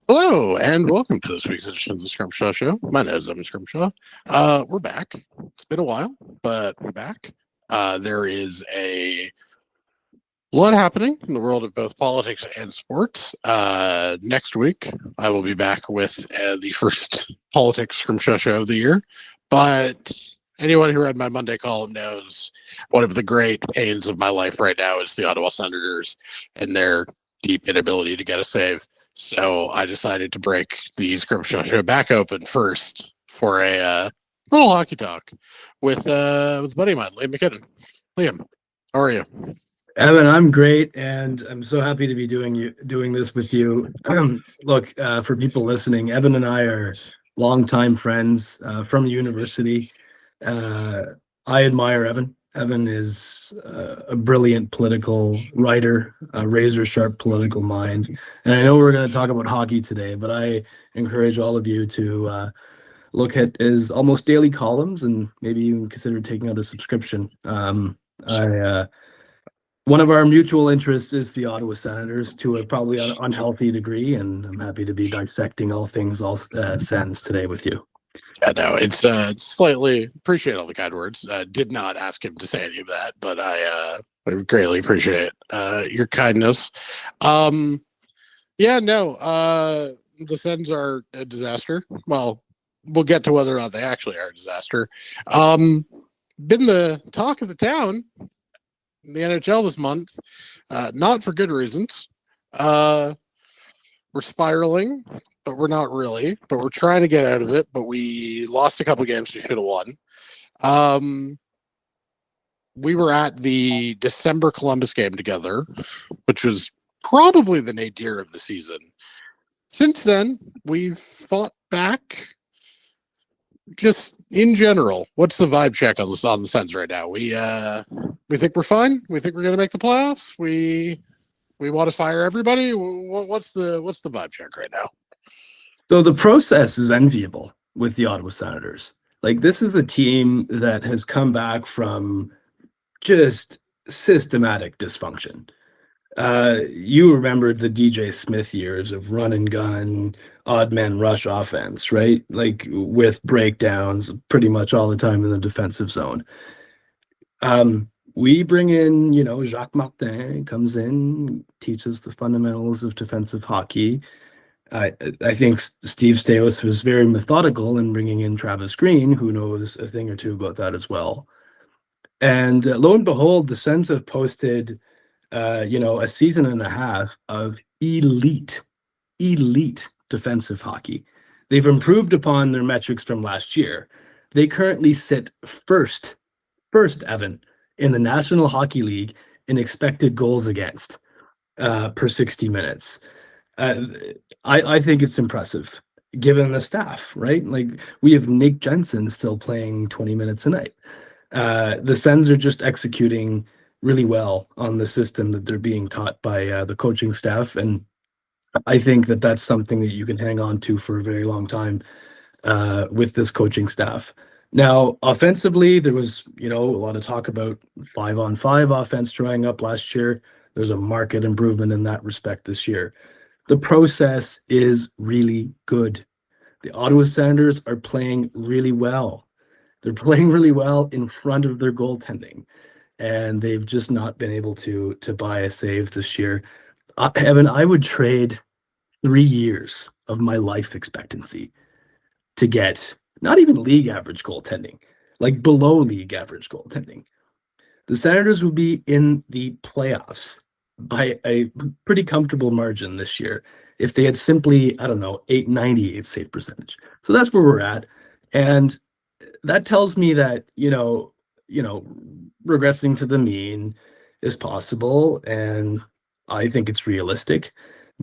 Hello and welcome to this week's edition of the Scrimshaw Show. My name is Evan Scrimshaw. We're back. It's been a while, but we're back. There is a lot happening in the world of both politics and sports. Next week, I will be back with the first politics Scrimshaw Show of the year. But anyone who read my Monday column knows one of the great pains of my life right now is the Ottawa Senators and their deep inability to get a save. So I decided to break the Scrimshaw Show back open first for a little hockey talk with a buddy of mine, Liam MacKinnon. Liam, how are you? Evan, I'm great, and I'm so happy to be doing this with you. Look, for people listening, Evan and I are longtime friends from university. I admire Evan. Evan is a brilliant political writer, a razor-sharp political mind. And I know we're going to talk about hockey today, but I encourage all of you to look at his almost daily columns and maybe even consider taking out a subscription. One of our mutual interests is the Ottawa Senators to a probably unhealthy degree, and I'm happy to be dissecting all things Sens today with you. Yeah, no, it's slightly appreciate all the kind words. Did not ask him to say any of that, but I greatly appreciate your kindness. The Sens are a disaster. Well, we'll get to whether or not they actually are a disaster. Been the talk of the town in the NHL this month, not for good reasons. We're spiraling, but we're not really. But we're trying to get out of it. But we lost a couple games we should have won. We were at the December Columbus game together, which was probably the nadir of the season. Since then, we've fought back. Just in general, what's the vibe check on the Sens right now? We think we're fine. We think we're going to make the playoffs. We want to fire everybody. What's the vibe check right now? So the process is enviable with the Ottawa Senators. Like, this is a team that has come back from just systematic dysfunction. You remembered the DJ Smith years of run and gun, odd man rush offense, right? Like, with breakdowns pretty much all the time in the defensive zone. We bring in, Jacques Martin comes in, teaches the fundamentals of defensive hockey. I think Steve Stais was very methodical in bringing in Travis Green, who knows a thing or two about that as well. And lo and behold, the Sens have posted, a season and a half of elite defensive hockey. They've improved upon their metrics from last year. They currently sit first, Evan, in the National Hockey League in expected goals against per 60 minutes. I think it's impressive given the staff, right? Like, we have Nick Jensen still playing 20 minutes a night. The Sens are just executing really well on the system that they're being taught by the coaching staff. And I think that that's something that you can hang on to for a very long time with this coaching staff. Now, offensively, there was, a lot of talk about 5-on-5 offense drying up last year. There's a market improvement in that respect this year. The process is really good. The Ottawa Senators are playing really well. They're playing really well in front of their goaltending, and they've just not been able to buy a save this year. Evan, I would trade 3 years of my life expectancy to get not even league average goaltending, like below league average goaltending. The Senators would be in the playoffs by a pretty comfortable margin this year if they had simply, 898 save percentage. So that's where we're at. And that tells me that, regressing to the mean is possible, and I think it's realistic.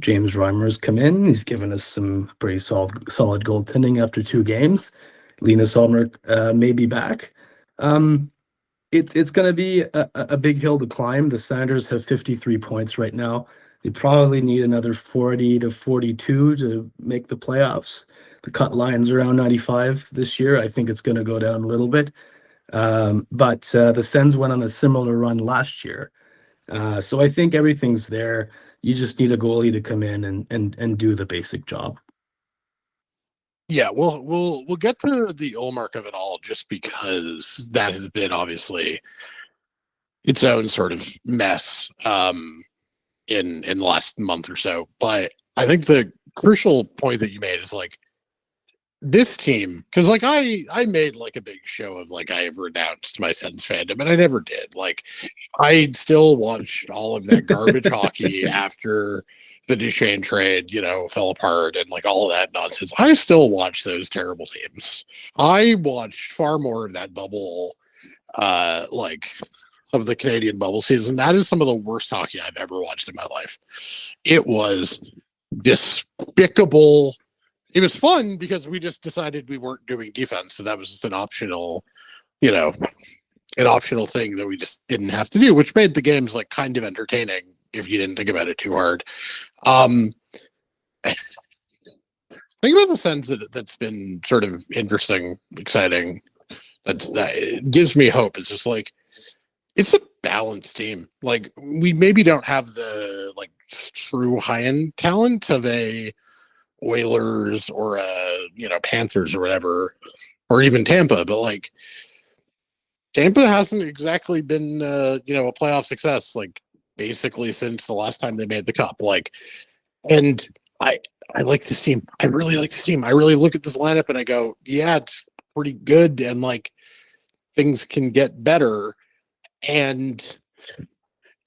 James Reimer's come in. He's given us some pretty solid goaltending after 2 games. Linus Ullmark may be back. It's going to be a big hill to climb. The Senators have 53 points right now. They probably need another 40 to 42 to make the playoffs. The cut line's around 95 this year. I think it's going to go down a little bit. But the Sens went on a similar run last year So I think everything's there. You just need a goalie to come in and do the basic job. Yeah, we'll get to the Ullmark of it all just because that has been obviously its own sort of mess in the last month or so. But I think the crucial point that you made is like this team, because like I made like a big show of like I have renounced my Sens fandom, and I never did. Like I still watched all of that garbage hockey after the Duchesne trade, fell apart and like all of that nonsense. I still watch those terrible teams. I watched far more of that bubble, like of the Canadian bubble season. That is some of the worst hockey I've ever watched in my life. It was despicable. It was fun because we just decided we weren't doing defense, so that was just an optional thing that we just didn't have to do, which made the games like kind of entertaining if you didn't think about it too hard. Think about the Sens that's been sort of interesting, exciting. That it gives me hope. It's just like it's a balanced team. Like we maybe don't have the like true high end talent of a Oilers or Panthers or whatever, or even Tampa, but like Tampa hasn't exactly been a playoff success like basically since the last time they made the cup. Like, and I like this team. I really like this team. I really look at this lineup and I go, yeah, it's pretty good, and like things can get better, and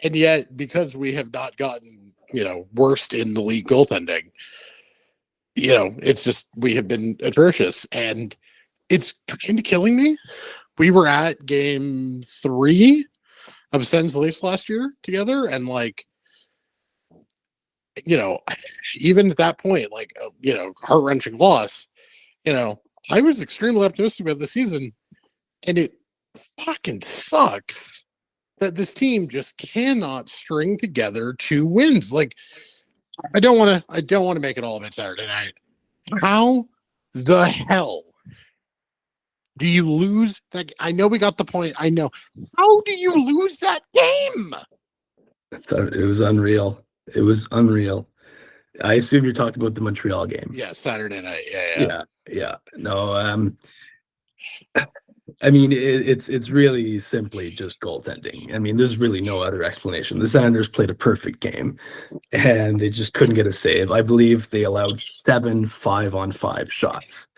yet because we have not gotten worst in the league goaltending, it's just we have been atrocious, and it's kind of killing me. We were at game 3 of Sens Leafs last year together, and like, even at that point, like, heart-wrenching loss, I was extremely optimistic about the season, and it fucking sucks that this team just cannot string together 2 wins. Like, I don't want to make it all about Saturday night. How the hell do you lose that? I know we got the point. I know. How do you lose that game? It was unreal. It was unreal. I assume you're talking about the Montreal game. Yeah, Saturday night. Yeah. No, I mean, it's really simply just goaltending. I mean, there's really no other explanation. The Senators played a perfect game, and they just couldn't get a save. I believe they allowed 7 5-on-5 shots.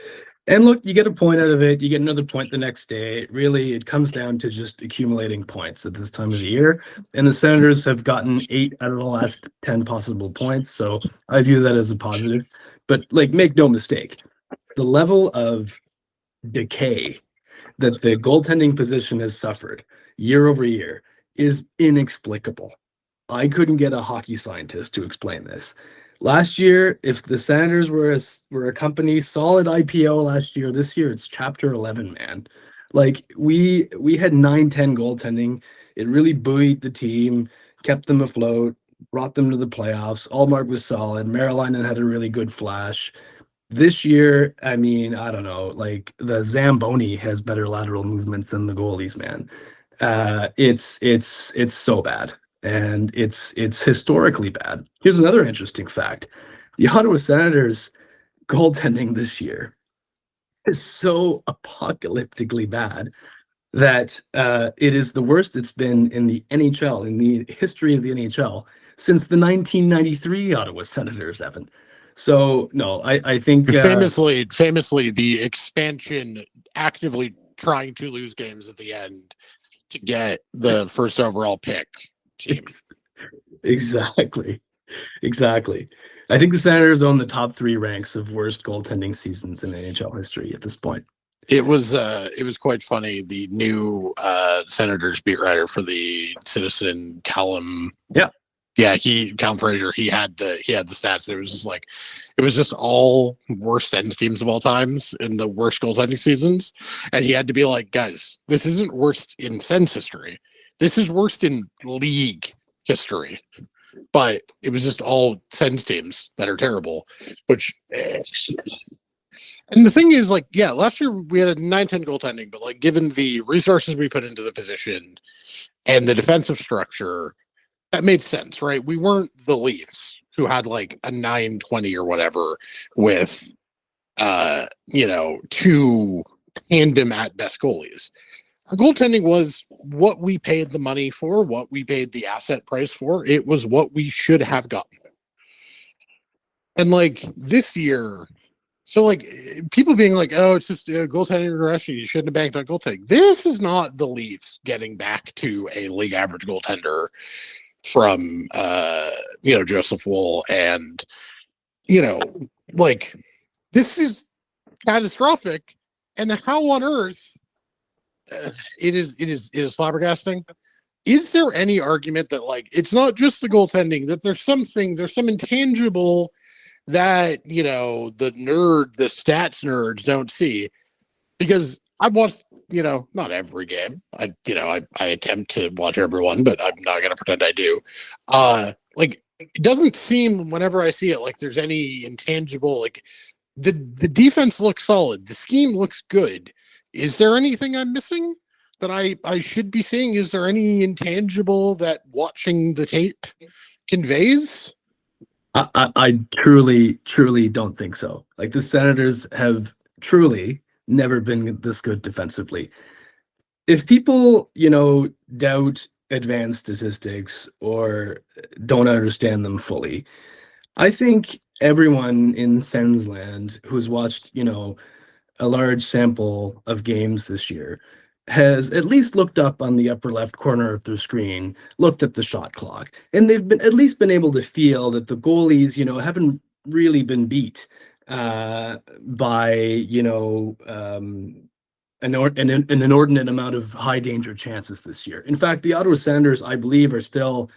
And look, you get a point out of it. You get another point the next day. Really, it comes down to just accumulating points at this time of the year. And the Senators have gotten 8 out of the last 10 possible points. So I view that as a positive. But like, make no mistake, the level of decay that the goaltending position has suffered year over year is inexplicable. I couldn't get a hockey scientist to explain this. Last year, if the Senators were a company, solid IPO last year, this year it's Chapter 11, man. Like we had 9-10 goaltending. It really buoyed the team, kept them afloat, brought them to the playoffs. Ullmark was solid. Maryland had a really good flash. This year, I mean, I don't know, like the Zamboni has better lateral movements than the goalies, man. It's so bad. And it's historically bad. Here's another interesting fact. The Ottawa Senators goaltending this year is so apocalyptically bad that it is the worst it's been in the NHL, in the history of the NHL, since the 1993 Ottawa Senators, Evan. So, no, I think... famously, the expansion actively trying to lose games at the end to get the first overall pick. Teams. Exactly. I think the Senators own the top 3 ranks of worst goaltending seasons in NHL history at this point. It was quite funny. The new Senators beat writer for the Citizen, Callum. Callum Fraser. He had the stats. It was just all worst Sens teams of all times in the worst goaltending seasons, and he had to be like, guys, this isn't worst in Sens history. This is worst in league history, but it was just all Sens teams that are terrible, which, and the thing is, like, yeah, last year we had a 9-10 goaltending, but like, given the resources we put into the position and the defensive structure, That made sense, right? We weren't the Leafs who had like a 920 or whatever with two tandem at best goalies. Our goaltending was what we paid the money for, what we paid the asset price for. It was what we should have gotten. And like this year, so like people being like, oh, it's just goaltending regression. You shouldn't have banked on goaltending. This is not the Leafs getting back to a league average goaltender from Joseph Wool, and like this is catastrophic. And how on earth it is flabbergasting. Is there any argument that like it's not just the goaltending, that there's some intangible that the stats nerds don't see? Because I've watched not every game. I attempt to watch everyone, but I'm not gonna pretend I do. Like it doesn't seem whenever I see it like there's any intangible, like the defense looks solid, the scheme looks good. Is there anything I'm missing that I should be seeing? Is there any intangible that watching the tape conveys? I truly don't think so. Like the Senators have truly never been this good defensively. If people, doubt advanced statistics or don't understand them fully, I think everyone in Sens land who's watched, a large sample of games this year has at least looked up on the upper left corner of their screen, looked at the shot clock, and they've been at least been able to feel that the goalies, haven't really been beat by, an inordinate amount of high danger chances this year. In fact, the Ottawa Senators, I believe, are still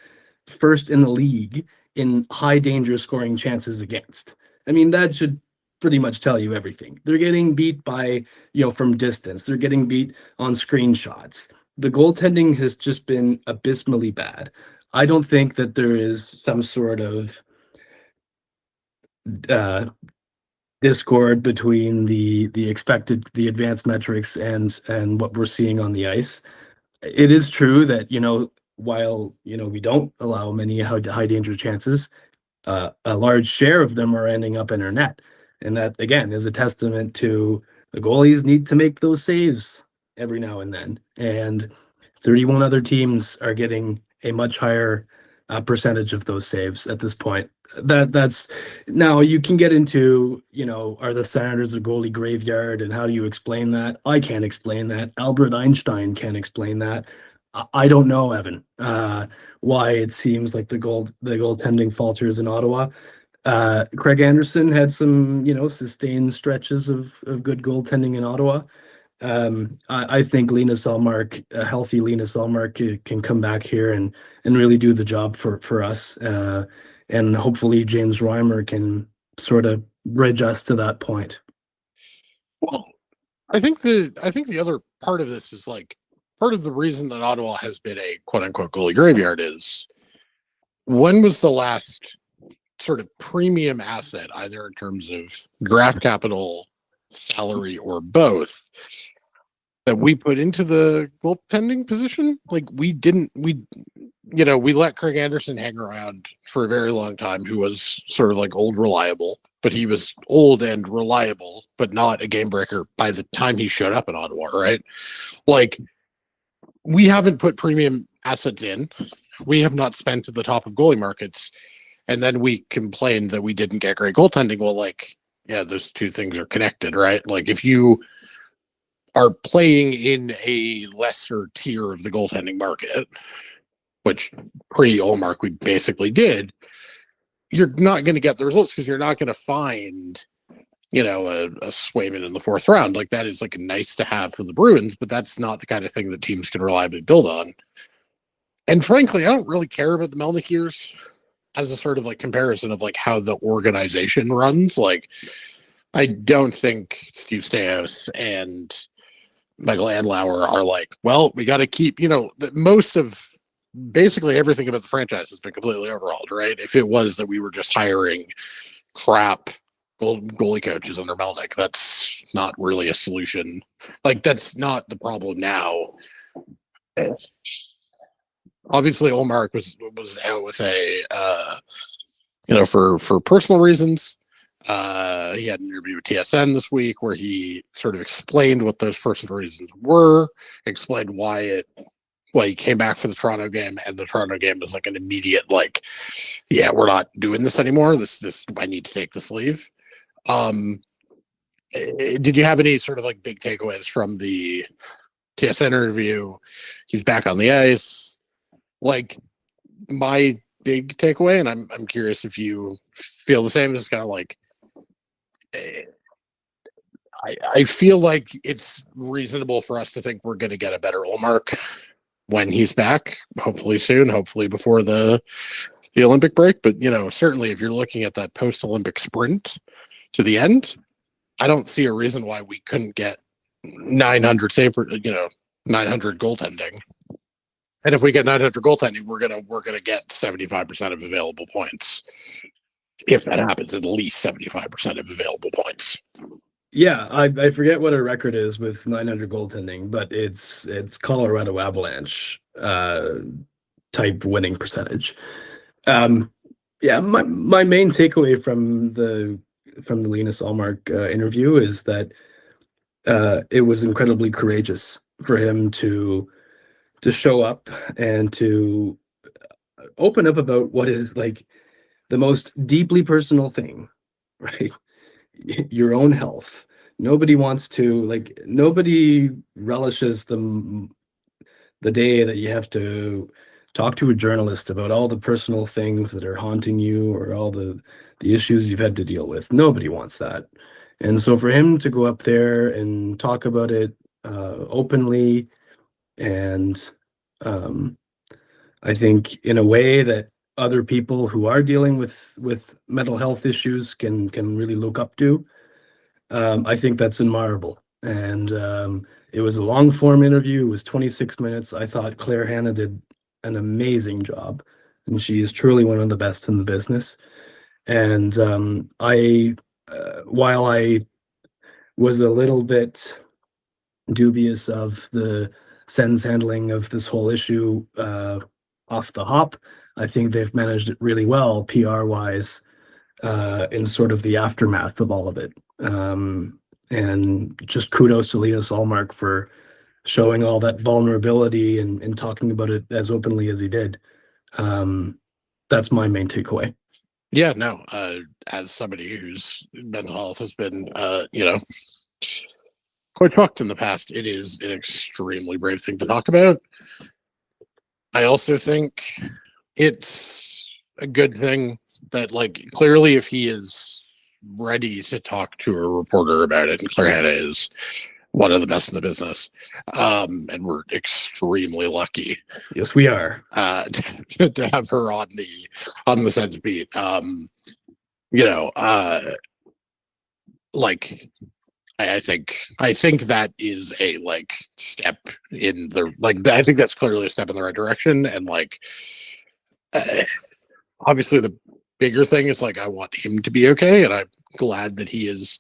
first in the league in high danger scoring chances against. I mean, that should pretty much tell you everything. They're getting beat by, from distance. They're getting beat on screenshots. The goaltending has just been abysmally bad. I don't think that there is some sort of discord between the advanced metrics and what we're seeing on the ice. It is true that, while, we don't allow many high danger chances, a large share of them are ending up in our net. And that, again, is a testament to the goalies need to make those saves every now and then. And 31 other teams are getting a much higher percentage of those saves at this point. That's now you can get into, are the Senators a goalie graveyard and how do you explain that? I can't explain that. Albert Einstein can't explain that. I don't know, Evan, why it seems like the goaltending falters in Ottawa. Craig Anderson had some, sustained stretches of good goaltending in Ottawa. I think Linus Ullmark, a healthy Linus Ullmark, can come back here and really do the job for us. And hopefully James Reimer can sort of bridge us to that point. Well, I think the other part of this is like part of the reason that Ottawa has been a quote unquote goalie graveyard is, when was the last sort of premium asset, either in terms of draft capital, salary, or both, that we put into the goaltending position? Like we let Craig Anderson hang around for a very long time, who was sort of like old reliable, but he was old and reliable, but not a game breaker by the time he showed up in Ottawa, right? Like we haven't put premium assets in. We have not spent at the top of goalie markets. And then we complained that we didn't get great goaltending. Well, like, yeah, those two things are connected, right? Like if you are playing in a lesser tier of the goaltending market, which pre-Ullmark we basically did, you're not going to get the results because you're not going to find, a Swayman in the fourth round. Like that is like nice to have for the Bruins, but that's not the kind of thing that teams can reliably build on. And frankly, I don't really care about the Melnick years as a sort of like comparison of like how the organization runs. Like I don't think Steve Stamkos and Michael Andlauer are like, well, we got to keep, most of basically everything about the franchise has been completely overhauled, right? If it was that we were just hiring crap goalie coaches under Melnick, that's not really a solution. Like that's not the problem now. obviously Olmark was out with a for personal reasons. He had an interview with TSN this week where he sort of explained what those personal reasons were, explained why he came back for the Toronto game, and the Toronto game was like an immediate yeah, we're not doing this anymore. This I need to take this leave. Did you have any sort of big takeaways from the TSN interview? He's back on the ice. My big takeaway, and I'm curious if you feel the same, is kind of I feel like it's reasonable for us to think we're going to get a better Olmark when he's back, hopefully soon, hopefully before the Olympic break. But certainly if you're looking at that post-Olympic sprint to the end, I don't see a reason why we couldn't get 900 900 goaltending. And if we get 900 goaltending, we're gonna get 75% of available points. If that happens, at least 75% of available points. Yeah, I forget what our record is with 900 goaltending, but it's Colorado Avalanche type winning percentage. Yeah, my main takeaway from the Linus Ullmark interview is that it was incredibly courageous for him to show up and to open up about what is the most deeply personal thing, right? Your own health. Nobody wants to nobody relishes the day that you have to talk to a journalist about all the personal things that are haunting you or all the issues you've had to deal with. Nobody wants that. And so for him to go up there and talk about it openly, and I think in a way that other people who are dealing with mental health issues can really look up to, I think that's admirable. And it was a long form interview. It was 26 minutes. I thought Claire Hanna did an amazing job, and she is truly one of the best in the business. And while I was a little bit dubious of the Sens handling of this whole issue off the hop, I think they've managed it really well PR wise in sort of the aftermath of all of it. And just kudos to Linus Ullmark for showing all that vulnerability and talking about it as openly as he did. That's my main takeaway. Yeah, no, as somebody whose mental health has been, quite fucked in the past, it is an extremely brave thing to talk about. I also think it's a good thing that, clearly if he is ready to talk to a reporter about it, and Claire Hanna is one of the best in the business, and we're extremely lucky. Yes, we are. To have her on the Sens beat. I think that is a step in the I think that's clearly a step in the right direction. And obviously the bigger thing is I want him to be okay, and I'm glad that he is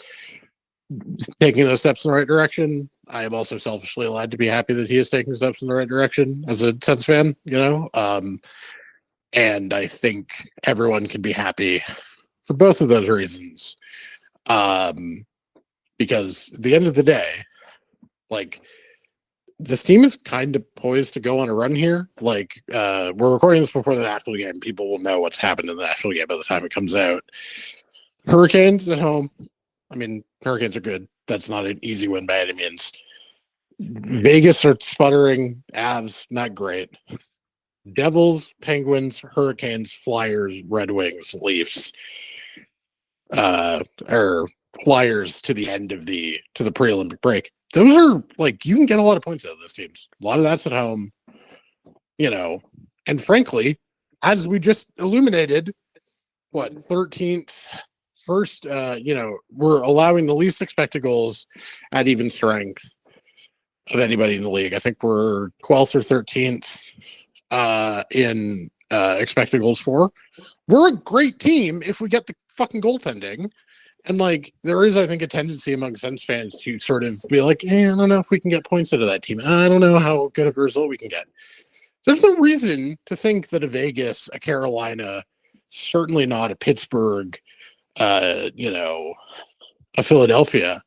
taking those steps in the right direction. I am also selfishly allowed to be happy that he is taking steps in the right direction as a Sens fan, and I think everyone can be happy for both of those reasons. Because at the end of the day, this team is kind of poised to go on a run here. We're recording this before the national game. People will know what's happened in the national game by the time it comes out. Hurricanes at home. I mean, Hurricanes are good. That's not an easy win by any means. Vegas are sputtering. Avs, not great. Devils, Penguins, Hurricanes, Flyers, Red Wings, Leafs. Or Flyers to the end of the pre-Olympic break. Those are you can get a lot of points out of those teams. A lot of that's at home, and frankly, as we just illuminated, 13th first, we're allowing the least expected goals at even strength of anybody in the league. I think we're 12th or 13th in expected goals for. We're a great team if we get the fucking goaltending. And there is, I think, a tendency among Sens fans to sort of be I don't know if we can get points out of that team. I don't know how good of a result we can get. There's no reason to think that a Vegas, a Carolina, certainly not a Pittsburgh, a Philadelphia,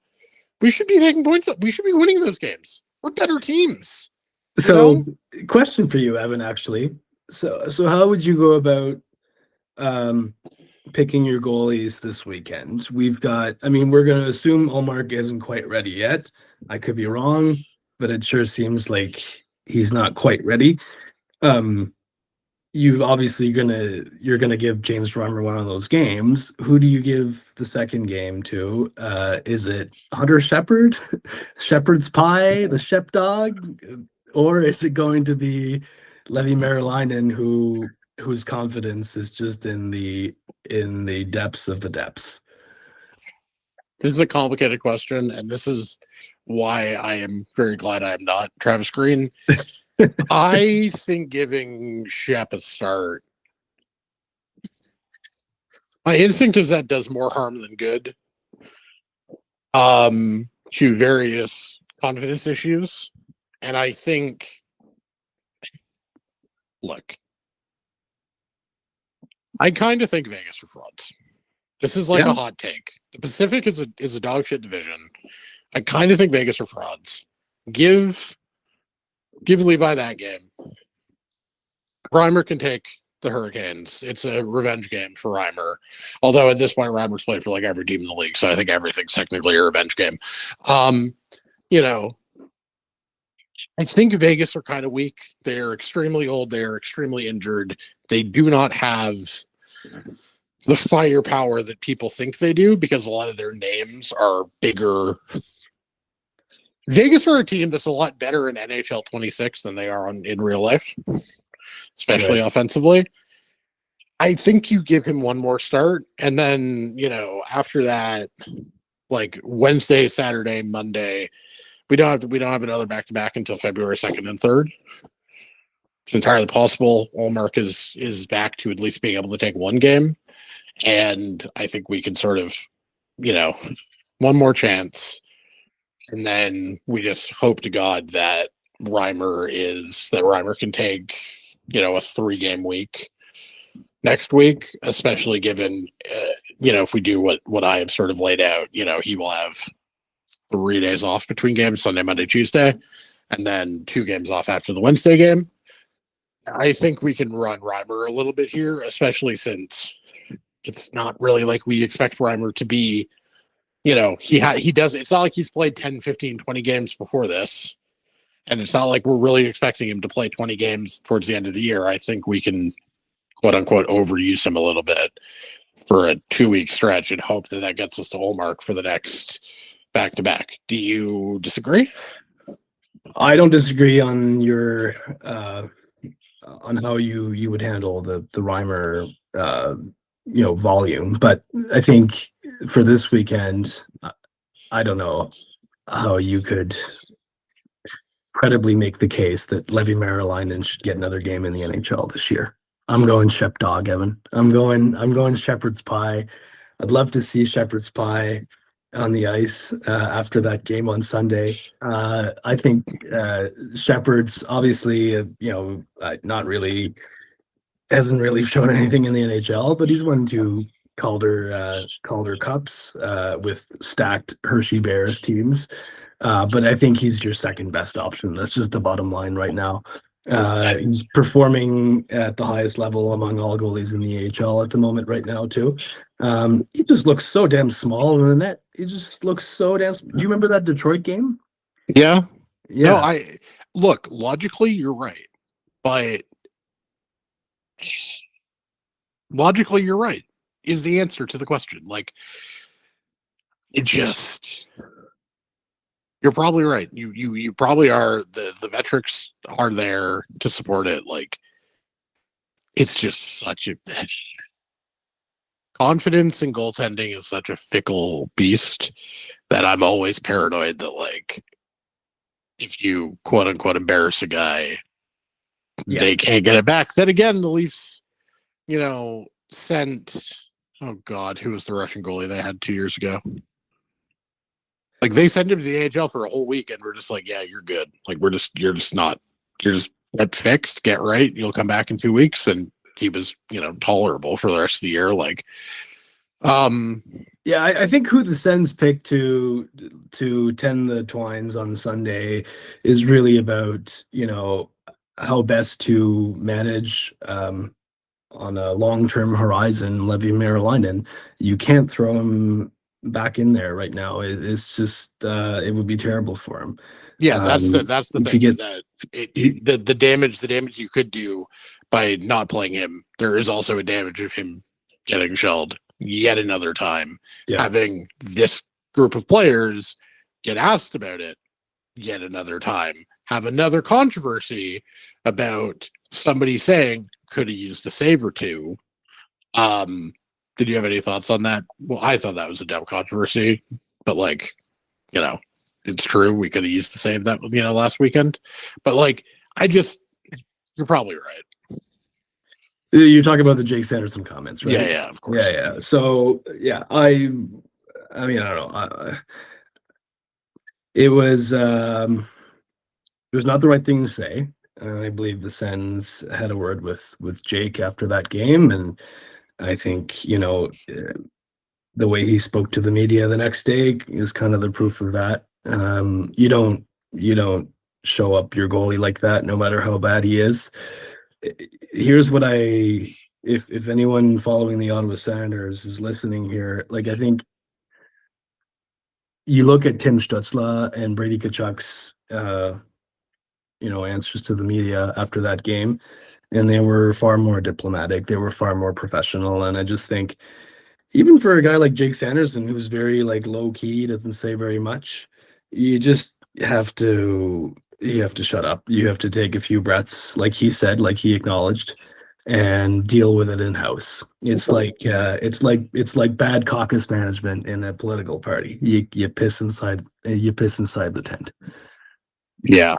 we should be taking points up. We should be winning those games. We're better teams. So, question for you, Evan, actually. So how would you go about picking your goalies this weekend? We're going to assume Ullmark isn't quite ready yet. I could be wrong, but it sure seems like he's not quite ready. You're gonna give James Reimer one of those games. Who do you give the second game to? Is it Hunter Shepherd, Shepherd's Pie, the Shep Dog, or is it going to be Levi Meriläinen, whose confidence is just in the depths of the depths? This is a complicated question, and this is why I am very glad I am not Travis Green. I think giving Shep a start, my instinct is that does more harm than good to various confidence issues. And I think, look, I kind of think Vegas are frauds. This is like a hot take. The Pacific is a dog shit division. I kind of think Vegas are frauds. Give Levi that game. Reimer can take the Hurricanes. It's a revenge game for Reimer. Although at this point, Reimer's played for like every team in the league, so I think everything's technically a revenge game. I think Vegas are kind of weak. They're extremely old. They're extremely injured. They do not have the firepower that people think they do because a lot of their names are bigger. Vegas are a team that's a lot better in NHL 26 than they are in real life, especially offensively. I think you give him one more start, and then, after that, like Wednesday, Saturday, Monday, we don't have another back-to-back until February 2nd and 3rd. It's entirely possible Ullmark is back to at least being able to take one game, and I think we can sort of, one more chance. And then we just hope to God that Reimer can take, a 3-game week next week, especially given, if we do what I have sort of laid out, he will have 3 days off between games, Sunday, Monday, Tuesday, and then 2 games off after the Wednesday game. I think we can run Reimer a little bit here, especially since it's not really like we expect Reimer to be. He does. It's not like he's played 10, 15, 20 games before this. And it's not like we're really expecting him to play 20 games towards the end of the year. I think we can, quote unquote, overuse him a little bit for a 2-week stretch and hope that gets us to Ullmark for the next back-to-back. Do you disagree? I don't disagree on your, on how you would handle the Reimer, volume. But I think for this weekend, I don't know how you could credibly make the case that Levi Meriläinen should get another game in the NHL this year. I'm going Shep Dog, Evan. I'm going Shepherd's Pie. I'd love to see Shepherd's Pie on the ice after that game on Sunday. I think Shepherd's obviously, not really, hasn't really shown anything in the NHL, but he's won 2 Calder Cups with stacked Hershey Bears teams. But I think he's your second best option. That's just the bottom line right now. He's performing at the highest level among all goalies in the AHL at the moment right now too. He just looks so damn small in the net. He just looks so damn. Do you remember that Detroit game? Yeah. No, look, logically you're right, but logically you're right is the answer to the question. Like, you're probably right. You probably are. The metrics are there to support it. Like, it's just such a confidence in goaltending is such a fickle beast that I'm always paranoid that, like, if you quote unquote embarrass a guy, they can't get it back. Then again, the Leafs, sent, oh God, who was the Russian goalie they had 2 years ago? Like, they sent him to the AHL for a whole week, and we're just like, yeah, you're good. Like, you're just get fixed, get right. You'll come back in 2 weeks, and he was, tolerable for the rest of the year. Yeah, I think who the Sens picked to tend the twines on Sunday is really about, how best to manage on a long-term horizon Levi Merilainen. You can't throw him back in there right now. It's just it would be terrible for him. Yeah, that's the if thing, you is get that the damage you could do by not playing him, there is also a damage of him getting shelled yet another time. Yeah. Having this group of players get asked about it yet another time, have another controversy about somebody saying could have used a save or two. Did you have any thoughts on that? Well, I thought that was a dumb controversy, but it's true. We could have used the save that last weekend, but you're probably right. You're talking about the Jake Sanderson comments, right? Yeah, of course. Yeah. So yeah, I mean, I don't know. It was not the right thing to say. I believe the Sens had a word with Jake after that game, and I think the way he spoke to the media the next day is kind of the proof of that. You don't show up your goalie like that, no matter how bad he is. Here's what if anyone following the Ottawa Senators is listening here, I think you look at Tim Stützle and Brady Tkachuk's answers to the media after that game, and they were far more diplomatic. They were far more professional, and I just think even for a guy like Jake Sanderson, who's very low key, doesn't say very much, you just have to shut up. You have to take a few breaths, like he said, like he acknowledged, and deal with it in house. It's like bad caucus management in a political party. You piss inside the tent. Yeah.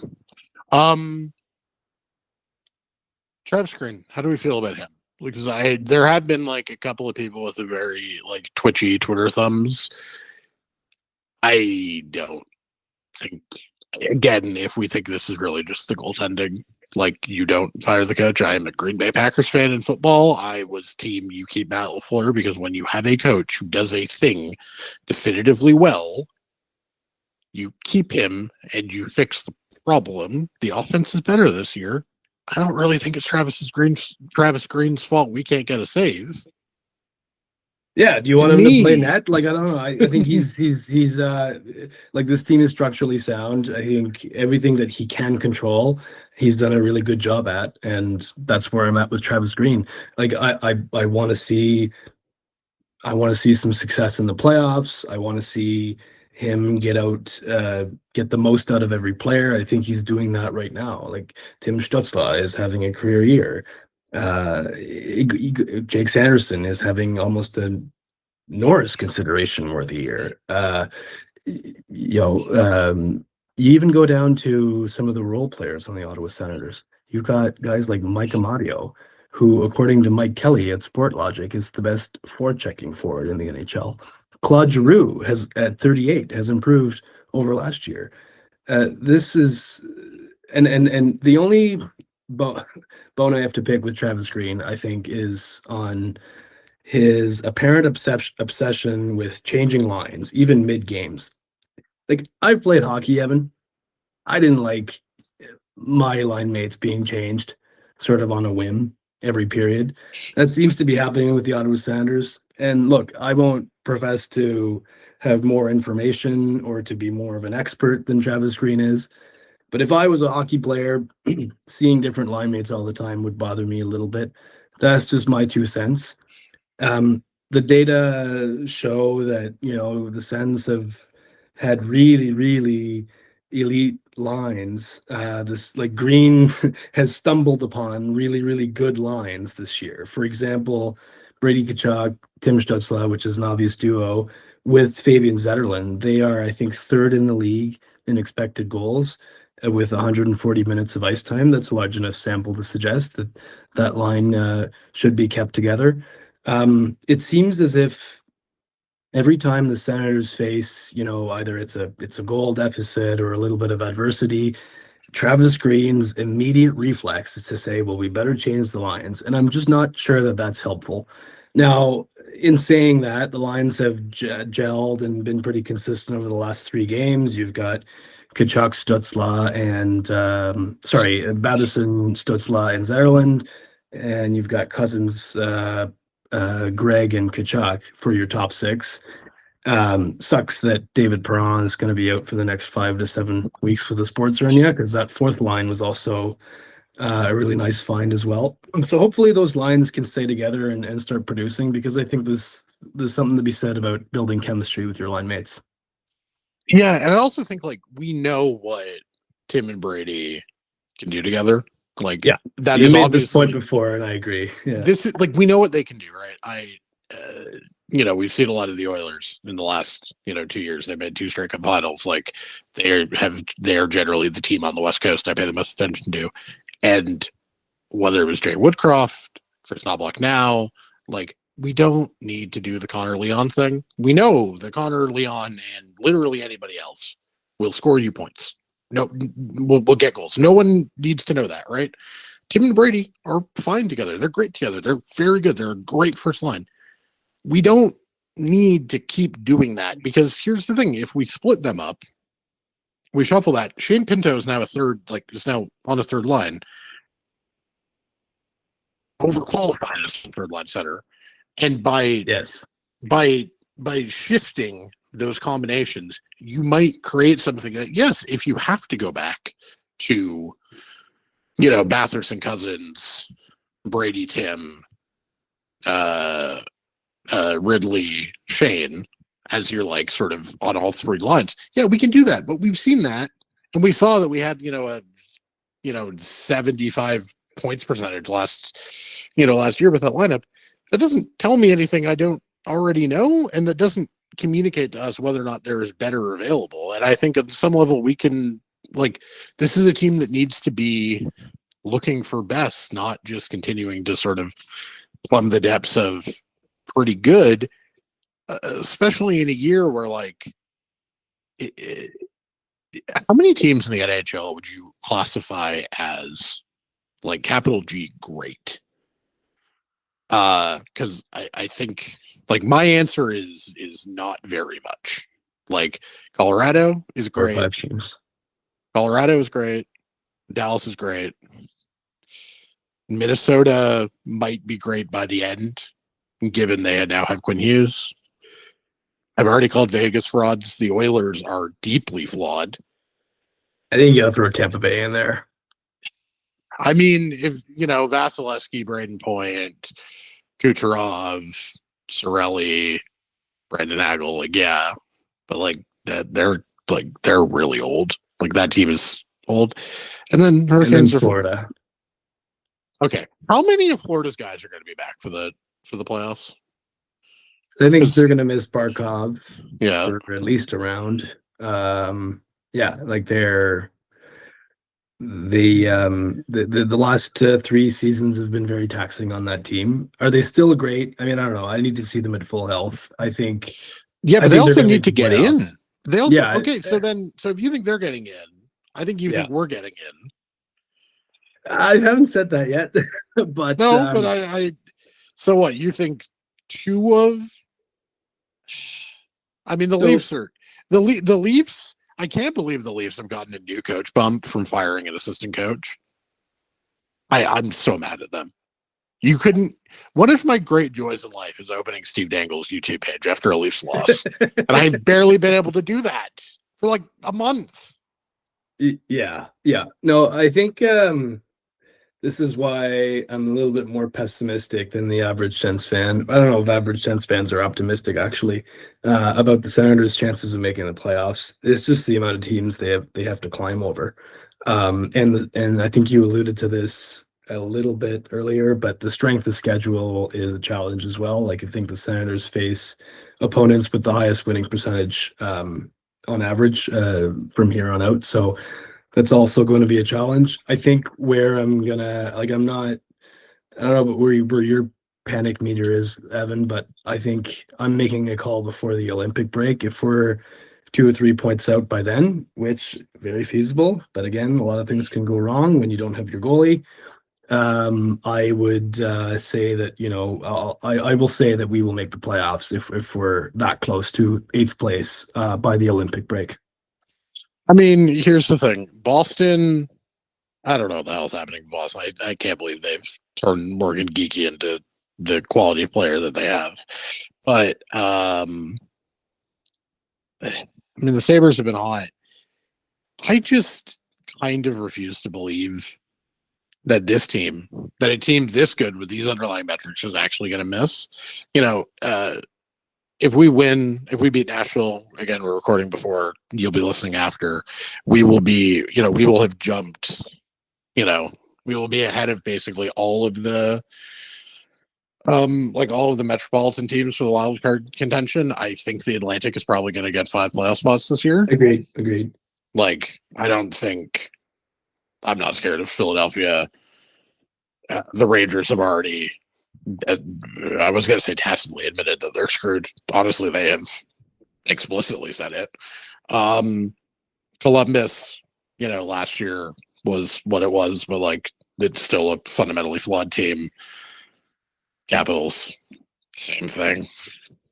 Travis Green, how do we feel about him? Because there have been a couple of people with a very twitchy Twitter thumbs. I don't think, again, if we think this is really just the goaltending, you don't fire the coach. I am a Green Bay Packers fan in football. I was team you keep Matt LaFleur, because when you have a coach who does a thing definitively well, you keep him and you fix the problem. The offense is better this year. I don't really think it's Travis Green's fault we can't get a save. Yeah, do you want him to play net? I don't know. I think he's this team is structurally sound. I think everything that he can control, he's done a really good job at, and that's where I'm at with Travis Green. I want to see some success in the playoffs. I want to see him get the most out of every player. I think he's doing that right now. Tim Stützle is having a career year. Jake Sanderson is having almost a Norris consideration worthy year. You even go down to some of the role players on the Ottawa Senators. You've got guys like Mike Amadio, who, according to Mike Kelly at Sportlogic, is the best forechecking forward in the NHL. Claude Giroux at 38 has improved over last year. This is and the only bone I have to pick with Travis Green, I think, is on his apparent obsession with changing lines, even mid games. I've played hockey, Evan. I didn't like my line mates being changed sort of on a whim every period. That seems to be happening with the Ottawa Senators. And look, I won't profess to have more information or to be more of an expert than Travis Green is. But if I was a hockey player, seeing different line mates all the time would bother me a little bit. That's just my 2 cents. The data show that, the Sens have had really, really elite lines. Green has stumbled upon really, really good lines this year. For example, Brady Tkachuk, Tim Stützle, which is an obvious duo, with Fabian Zetterlund. They are, I think, 3rd in the league in expected goals with 140 minutes of ice time. That's a large enough sample to suggest that line should be kept together. It seems as if every time the Senators face, either it's a goal deficit or a little bit of adversity, Travis Green's immediate reflex is to say, well, we better change the lines. And I'm just not sure that that's helpful. Now, in saying that, the lines have gelled and been pretty consistent over the last 3 games. You've got Kachuk, Stutzla, and Batherson, Stutzla, and Zetterlund. And you've got Cousins, Greg, and Kachuk for your top 6. Sucks that David Perron is going to be out for the next 5 to 7 weeks with a sports hernia, because that 4th line was also a really nice find as well. So hopefully those lines can stay together and start producing, because I think there's something to be said about building chemistry with your line mates. Yeah, and I also think like we know what Tim and Brady can do together. Like, yeah, that you is made obviously this point before, and I agree. Yeah, this is like we know what they can do, right? We've seen a lot of the Oilers in the last 2 years. They've made 2 straight cup finals. Like they're generally the team on the West Coast I pay the most attention to, and whether it was Jay Woodcroft, Chris Knobloch now, like we don't need to do the Connor Leon thing. We know that Connor Leon and literally anybody else will score you points. No, we'll get goals. No one needs to know that, right? Tim and Brady are fine together. They're great together. They're very good. They're a great first line. We don't need to keep doing that, because here's the thing. If we split them up, we shuffle that. Shane Pinto is now is now on the third line. Overqualified as third line center. And by shifting those combinations, you might create something that, yes, if you have to go back to, Batherson, Cousins, Brady, Tim, Ridley, Shane, as you're like sort of on all 3 lines. Yeah, we can do that, but we've seen that, and we saw that we had a 75 points percentage last year with that lineup. That doesn't tell me anything I don't already know, and that doesn't communicate to us whether or not there is better available. And I think at some level we can, like, this is a team that needs to be looking for best, not just continuing to sort of plumb the depths of pretty good, especially in a year where, like, how many teams in the NHL would you classify as, like, capital G great? Because I think, like, my answer is not very much. Like, Colorado is great. 5 teams. Colorado is great. Dallas is great. Minnesota might be great by the end, given they now have Quinn Hughes. I've already called Vegas frauds. The Oilers are deeply flawed. I think you got to throw Tampa Bay in there. I mean, if Vasilevsky, Braden Point, Kucherov, Cirelli, Brandon Hagel, like, yeah, but like that, they're really old. Like, that team is old. And then Hurricanes are Florida. Okay, how many of Florida's guys are going to be back for the playoffs? I think they're going to miss Barkov. Yeah, for at least a round. Like they're the last 3 seasons have been very taxing on that team. Are they still great? I mean, I don't know. I need to see them at full health. I think. Yeah, but they also need to get in. They also okay. So if you think they're getting in, I think you think we're getting in. I haven't said that yet, but no. But I. So what you think? 2 of. I mean, the Leafs are the Leafs. I can't believe the Leafs have gotten a new coach bump from firing an assistant coach. I'm so mad at them. You couldn't. One of my great joys in life is opening Steve Dangle's YouTube page after a Leafs loss, and I've barely been able to do that for like a month. Yeah. No, I think this is why I'm a little bit more pessimistic than the average Sens fan. I don't know if average Sens fans are optimistic, actually, about the Senators' chances of making the playoffs. It's just the amount of teams they have to climb over. And I think you alluded to this a little bit earlier, but the strength of schedule is a challenge as well. Like, I think the Senators face opponents with the highest winning percentage on average from here on out. So that's also going to be a challenge. I think where I'm gonna, like, I don't know where your panic meter is, Evan, but I think I'm making a call before the Olympic break. If we're 2 or 3 points out by then, which very feasible. But again, a lot of things can go wrong when you don't have your goalie. I would say that, I will say that we will make the playoffs if we're that close to 8th place by the Olympic break. I mean, here's the thing. Boston, I don't know what the hell's happening in Boston. I can't believe they've turned Morgan Geekie into the quality of player that they have. But, I mean, the Sabres have been hot. I just kind of refuse to believe that a team this good with these underlying metrics is actually going to miss. If we beat Nashville, again, we're recording before, you'll be listening after, we will have jumped, we will be ahead of basically all of the metropolitan teams for the wild card contention. I think the Atlantic is probably going to get 5 playoff spots this year. Agreed. I'm not scared of Philadelphia. The Rangers have already, I was going to say tacitly admitted that they're screwed. Honestly, they have explicitly said it. Columbus, last year was what it was, but it's still a fundamentally flawed team. Capitals, same thing.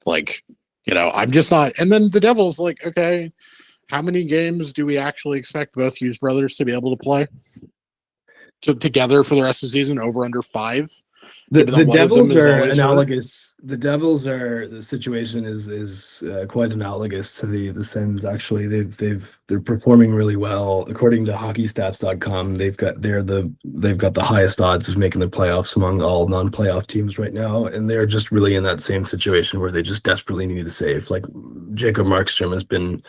I'm just not. And then the Devils, okay, how many games do we actually expect both Hughes brothers to be able to play together for the rest of the season? Over under 5. The Devils are analogous. The situation is quite analogous to the Sens. Actually, they're performing really well according to HockeyStats.com. They've got the highest odds of making the playoffs among all non-playoff teams right now, and they're just really in that same situation where they just desperately need a save. Jacob Markstrom has been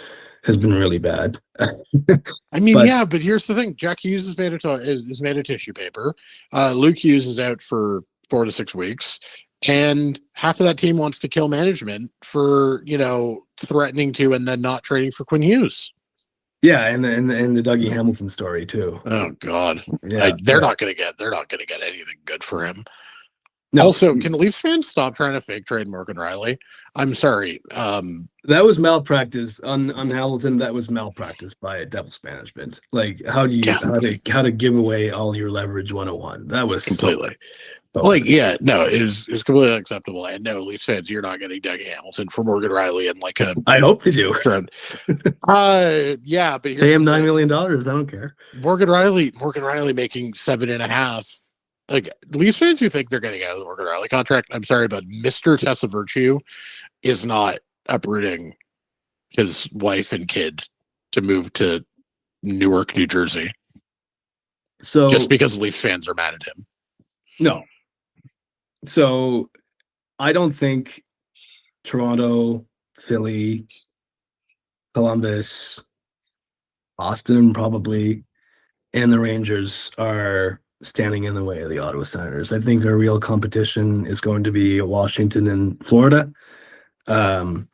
really bad. I mean, but here's the thing: Jack Hughes is made of tissue paper. Luke Hughes is out for 4 to 6 weeks, and half of that team wants to kill management for threatening to and then not trading for Quinn Hughes. Yeah, and the Dougie Hamilton story too. Oh God, yeah, they're not going to get anything good for him. No. Also, can Leafs fans stop trying to fake trade Morgan Riley? I'm sorry. That was malpractice on Hamilton. That was malpractice by Devils management. How to give away all your leverage 101. That was completely. It's completely unacceptable. And no, Leafs fans, you're not getting Doug Hamilton for Morgan Riley and I hope they do. Friend. But pay him $9 million. I don't care. Morgan Riley making 7.5. Leafs fans who think they're getting out of the Morgan Riley contract, I'm sorry, but Mr. Tessa Virtue is not uprooting his wife and kid to move to Newark, New Jersey. So just because Leafs fans are mad at him. No. So I don't think Toronto, Philly, Columbus, Boston probably, and the Rangers are standing in the way of the Ottawa Senators. I think our real competition is going to be Washington and Florida, and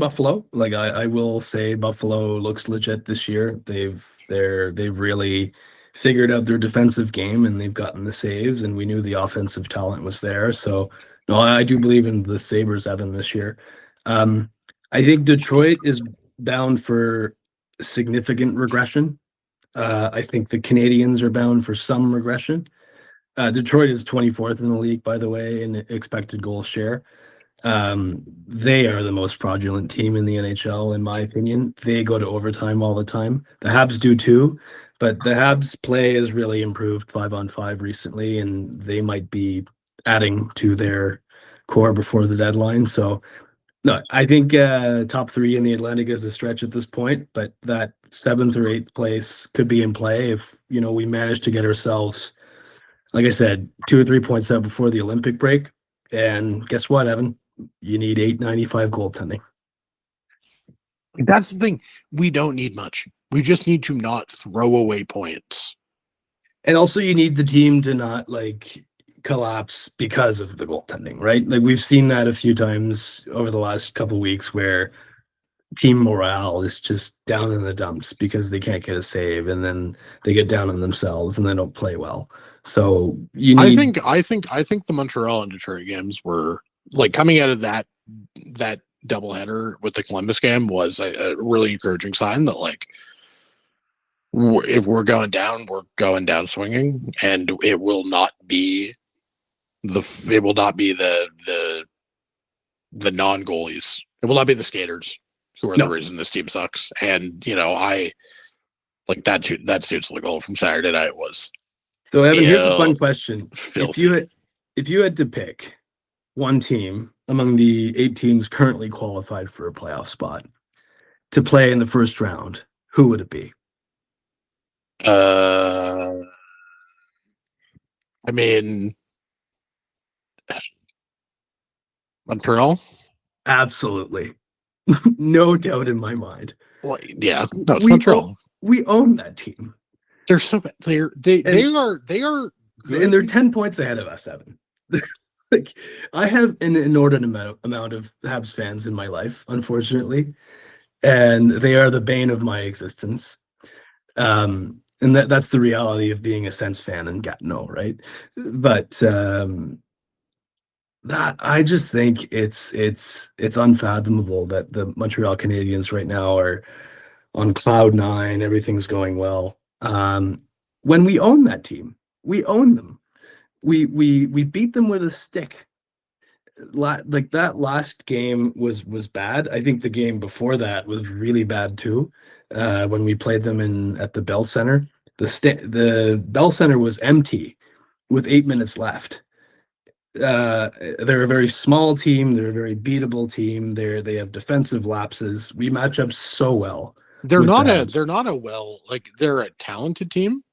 Buffalo. I will say Buffalo looks legit this year. They've really figured out their defensive game, and they've gotten the saves, and we knew the offensive talent was there. So no, I do believe in the Sabres, Evan, this year. I think Detroit is bound for significant regression. I think the Canadians are bound for some regression. Detroit is 24th in the league, by the way, in expected goal share. They are the most fraudulent team in the NHL, in my opinion. They go to overtime all the time. The Habs do too, but the Habs play has really improved 5-on-5 recently, and they might be adding to their core before the deadline. So no, I think top 3 in the Atlantic is a stretch at this point, but that 7th or 8th place could be in play if we manage to get ourselves, like I said, 2 or 3 points out before the Olympic break. And guess what, Evan? You need .895 goaltending. That's the thing. We don't need much. We just need to not throw away points. And also, you need the team to not collapse because of the goaltending, right? We've seen that a few times over the last couple of weeks where team morale is just down in the dumps because they can't get a save, and then they get down on themselves and they don't play well. So you need... I think the Montreal and Detroit games were coming out of that doubleheader with the Columbus game was a really encouraging sign that, like, if we're going down swinging, and it will not be the non-goalies. It will not be the skaters who are the reason this team sucks. And, I like that suits the goal from Saturday night was. So Evan, here's a fun question. Filthy. If you had to pick one team among the 8 teams currently qualified for a playoff spot to play in the first round, who would it be? I mean, Montreal. Absolutely. No doubt in my mind. Well, yeah, no, it's Montreal. We own that team. They're so bad. They are good. And they're 10 points ahead of us, Evan. Like, I have an inordinate amount of Habs fans in my life, unfortunately, and they are the bane of my existence. And that's the reality of being a Sens fan in Gatineau, right? But that I just think it's unfathomable that the Montreal Canadiens right now are on cloud 9. Everything's going well. When we own that team, we own them. We beat them with a stick. Like, that last game was bad. I think the game before that was really bad too. When we played them at the Bell Center, the Bell Center was empty with 8 minutes left. They're a very small team. They're a very beatable team. They have defensive lapses. We match up so well. They're not a talented team.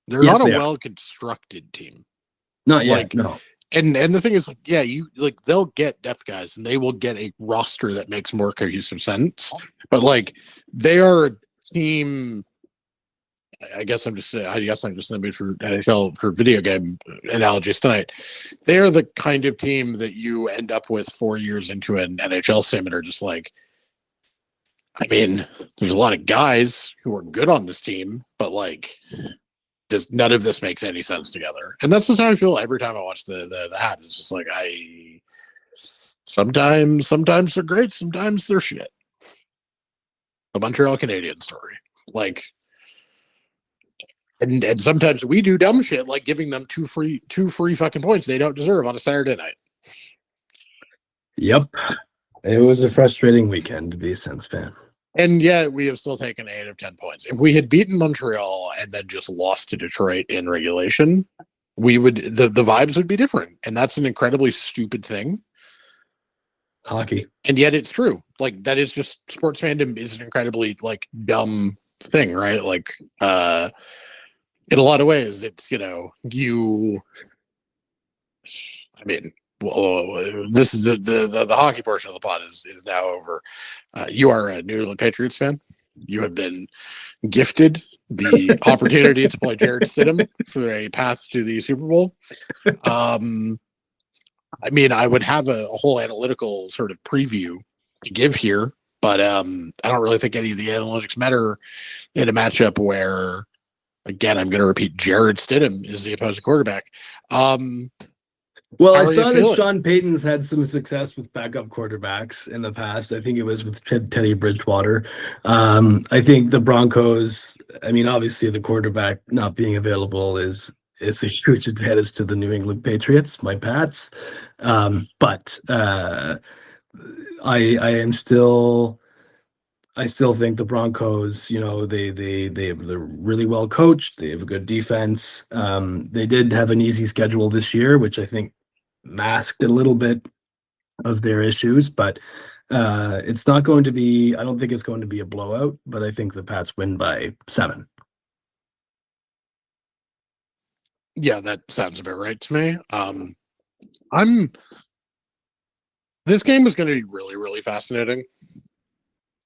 They're not a well-constructed team. Not yet, no. And the thing is, like, yeah, they'll get depth guys and they will get a roster that makes more cohesive sense. But, like, they are a team. I guess I'm just in the mood for NHL for video game analogies tonight. They are the kind of team that you end up with 4 years into an NHL sim and are just like, I mean, there's a lot of guys who are good on this team, but, like, none of this makes any sense together. And that's just how I feel every time I watch the Habs. It's just like, sometimes they're great, sometimes they're shit. The Montreal Canadiens story. Like, and sometimes we do dumb shit like giving them two free fucking points they don't deserve on a Saturday night. Yep. It was a frustrating weekend to be a Sens fan. And yet we have still taken 8 of 10 points. If we had beaten Montreal and then just lost to Detroit in regulation, the vibes would be different. And that's an incredibly stupid thing. Hockey. And yet it's true. Like, that is just, sports fandom is an incredibly, like, dumb thing, right? Like, in a lot of ways, it's, this is the hockey portion of the pod is now over. You are a New England Patriots fan. You have been gifted the opportunity to play Jared Stidham for a path to the Super Bowl. I would have a whole analytical sort of preview to give here, but I don't really think any of the analytics matter in a matchup where, again, I'm going to repeat, Jared Stidham is the opposing quarterback. Well, I saw that Sean Payton's had some success with backup quarterbacks in the past. I think it was with Teddy Bridgewater. I think the Broncos, obviously the quarterback not being available is a huge advantage to the New England Patriots, my Pats. But I still think the Broncos, they're really well coached. They have a good defense. They did have an easy schedule this year, which I think masked a little bit of their issues, but it's not going to be, I don't think it's going to be a blowout, but I think the Pats win by 7. Yeah, that sounds about right to me. This game was going to be really, really fascinating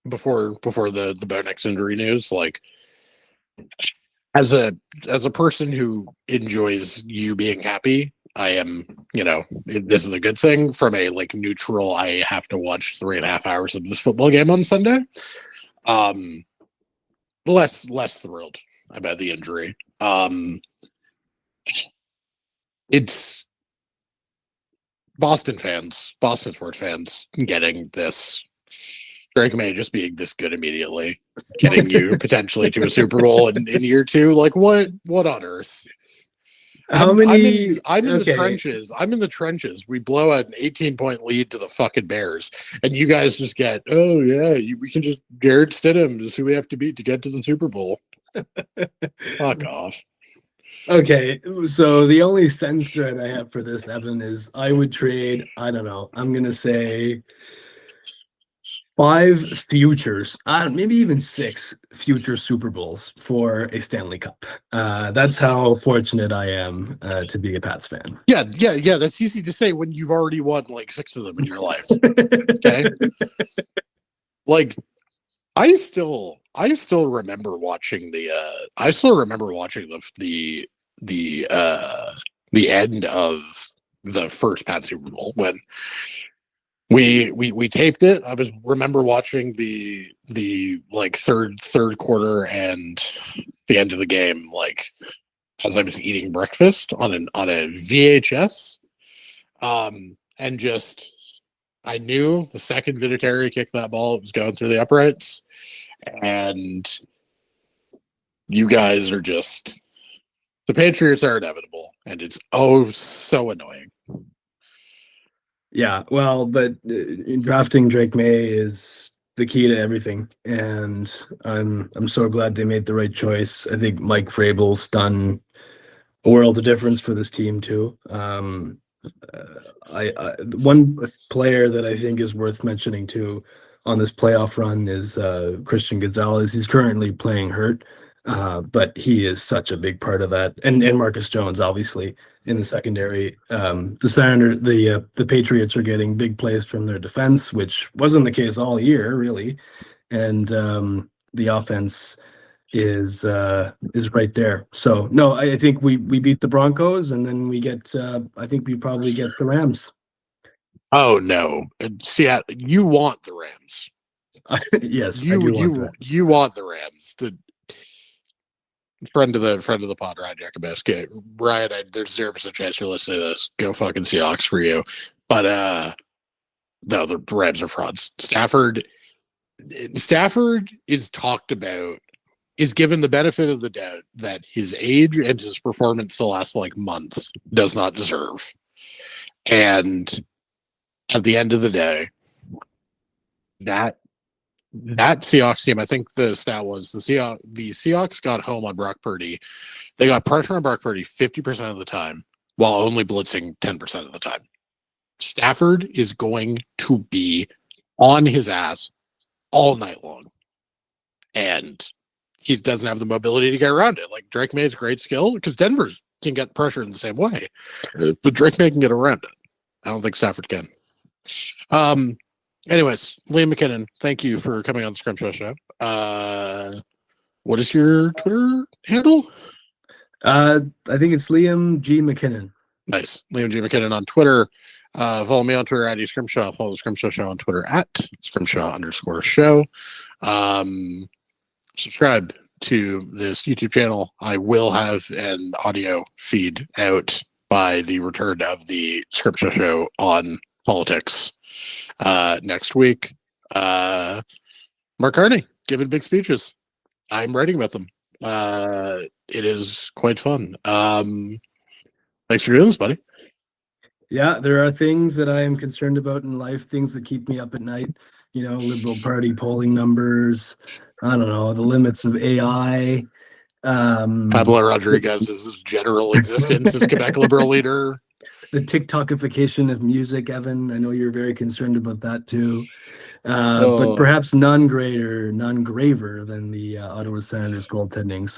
before the Bo Nix injury news. Like, as a person who enjoys you being happy, I am, this is a good thing. From a, like, neutral, I have to watch 3.5 hours of this football game on Sunday. Less thrilled about the injury. It's Boston sports fans getting this. Drake May just being this good immediately, getting you potentially to a Super Bowl in year 2. Like what on earth? I'm in the trenches. I'm in the trenches. We blow an 18-point lead to the fucking Bears, and you guys just get, oh yeah, we can just Garrett Stidham is who we have to beat to get to the Super Bowl. Fuck off. Okay, so the only Sens thread I have for this, Evan, is I would trade, I don't know, I'm going to say 5 futures, maybe even 6 future Super Bowls for a Stanley Cup. That's how fortunate I am to be a Pats fan. Yeah. That's easy to say when you've already won like 6 of them in your life. Okay. Like, I still remember watching the end of the first Pat Super Bowl when we taped it. I remember watching the like third quarter and the end of the game, like as I was eating breakfast on a VHS. And just I knew the second Vinatieri kicked that ball, it was going through the uprights. And you guys are just, the Patriots are inevitable, and it's so annoying. Yeah, well, but in drafting Drake May is the key to everything, and I'm so glad they made the right choice. I think Mike Vrabel's done a world of difference for this team too. One player that I think is worth mentioning too on this playoff run is Christian Gonzalez. He's currently playing hurt, but he is such a big part of that. And Marcus Jones, obviously, in the secondary. The Patriots are getting big plays from their defense, which wasn't the case all year, really. And the offense is right there. So no, I think we beat the Broncos, and then we get I think we probably get the Rams. Oh no. See, you want the Rams. Yes, you want the Rams. The friend of the pod, Ryan Jacobeski. Ryan, there's 0% chance you're listening to this. Go fucking Seahawks for you. But no, the Rams are frauds. Stafford is talked about, is given the benefit of the doubt that his age and his performance the last like months does not deserve. And at the end of the day, that Seahawks team, I think the stat was the Seahawks got home on Brock Purdy. They got pressure on Brock Purdy 50% of the time while only blitzing 10% of the time. Stafford is going to be on his ass all night long. And he doesn't have the mobility to get around it. Like Drake May's great skill because Denver can get pressure in the same way. But Drake May can get around it. I don't think Stafford can. Anyways, Liam MacKinnon, thank you for coming on the Scrimshaw Show. What is your Twitter handle? I think it's Liam G. MacKinnon. Nice. Liam G. MacKinnon on Twitter. Follow me on Twitter at Scrimshaw. Follow the Scrimshaw Show on Twitter at Scrimshaw_show. Subscribe to this YouTube channel. I will have an audio feed out by the return of the Scrimshaw Show on politics next week. Mark Carney giving big speeches. I'm writing about them. It is quite fun. Thanks for doing this, buddy. Yeah, there are things that I am concerned about in life, things that keep me up at night. You know, Liberal Party polling numbers. I don't know, the limits of AI. Pablo Rodriguez's general existence as Quebec Liberal leader. The TikTokification of music, Evan. I know you're very concerned about that too. But perhaps none graver than the Ottawa Senators goaltending.